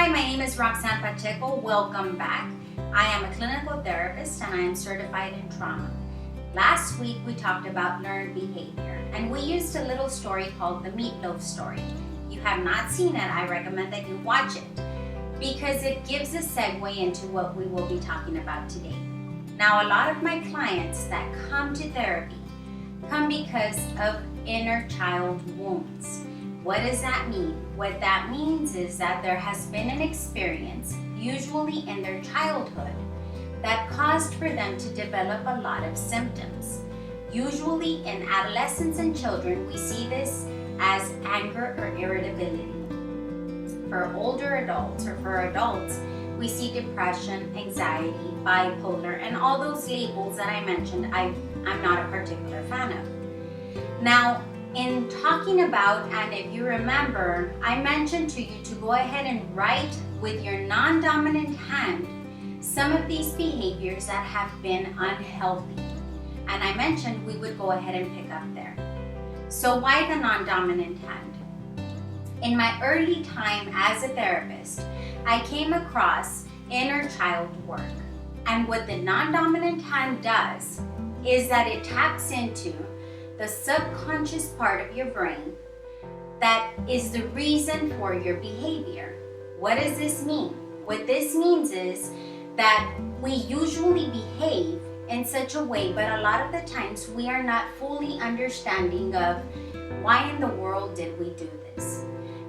Hi, my name is Roxanne Pacheco. Welcome back. I am a clinical therapist and I am certified in trauma. Last week we talked about learned behavior and we used a little story called the meatloaf story. If you have not seen it, I recommend that you watch it because it gives a segue into what we will be talking about today. Now, a lot of my clients that come to therapy come because of inner child wounds. What does that mean? What that means is that there has been an experience, usually in their childhood, that caused for them to develop a lot of symptoms. Usually in adolescents and children, we see this as anger or irritability. For older adults or for adults, we see depression, anxiety, bipolar, and all those labels that I mentioned, I'm not a particular fan of. Now, in talking about, and if you remember, I mentioned to you to go ahead and write with your non-dominant hand some of these behaviors that have been unhealthy. And I mentioned we would go ahead and pick up there. So why the non-dominant hand? In my early time as a therapist, I came across inner child work. And what the non-dominant hand does is that it taps into the subconscious part of your brain that is the reason for your behavior. What does this mean? What this means is that we usually behave in such a way, but a lot of the times we are not fully understanding of why in the world did we do this.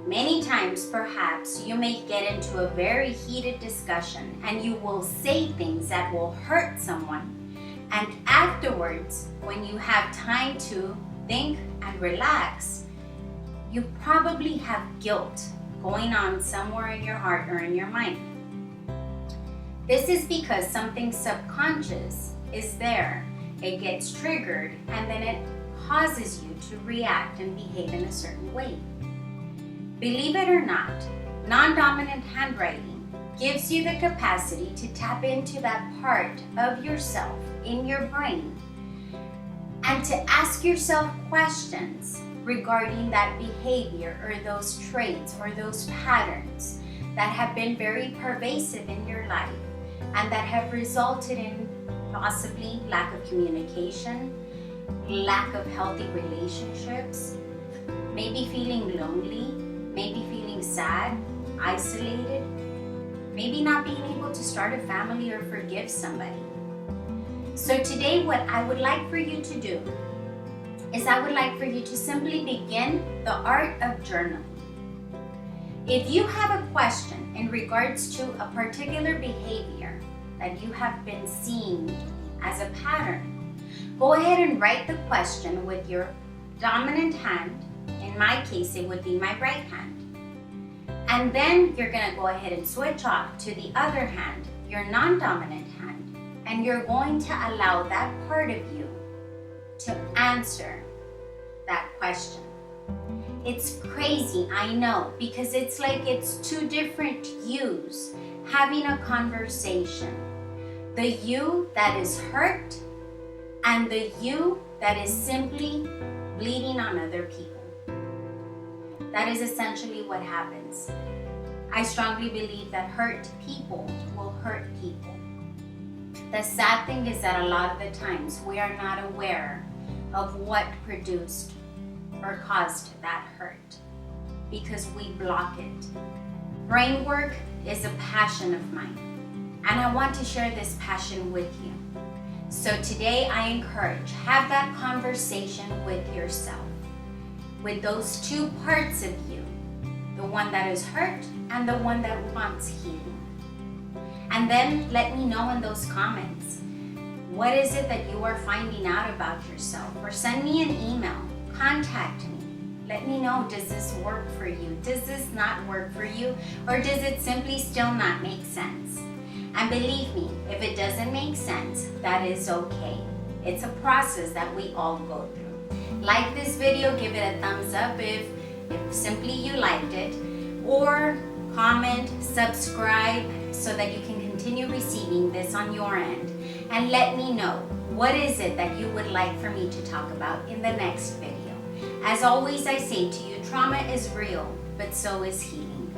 Many times, perhaps, you may get into a very heated discussion and you will say things that will hurt someone. And afterwards, when you have time to think and relax, you probably have guilt going on somewhere in your heart or in your mind. This is because something subconscious is there. It gets triggered and then it causes you to react and behave in a certain way. Believe it or not, non-dominant handwriting gives you the capacity to tap into that part of yourself in your brain and to ask yourself questions regarding that behavior or those traits or those patterns that have been very pervasive in your life and that have resulted in possibly lack of communication, lack of healthy relationships, maybe feeling lonely, maybe feeling sad, isolated, maybe not being able to start a family or forgive somebody. So today what I would like for you to do is I would like for you to simply begin the art of journaling. If you have a question in regards to a particular behavior that you have been seeing as a pattern, go ahead and write the question with your dominant hand. In my case, it would be my right hand. And then you're going to go ahead and switch off to the other hand, your non-dominant hand, and you're going to allow that part of you to answer that question. It's crazy, I know, because it's like it's two different yous having a conversation. The you that is hurt and the you that is simply bleeding on other people. That is essentially what happens. I strongly believe that hurt people will hurt people. The sad thing is that a lot of the times we are not aware of what produced or caused that hurt because we block it. Brain work is a passion of mine, and I want to share this passion with you. So today I encourage, have that conversation with yourself, with those two parts of you, the one that is hurt and the one that wants healing. And then let me know in those comments, what is it that you are finding out about yourself? Or send me an email, contact me. Let me know, does this work for you? Does this not work for you? Or does it simply still not make sense? And believe me, if it doesn't make sense, that is okay. It's a process that we all go through. Like this video, give it a thumbs up if simply you liked it, or comment, subscribe so that you can continue receiving this on your end. And let me know, what is it that you would like for me to talk about in the next video? As always, I say to you, trauma is real, but so is healing.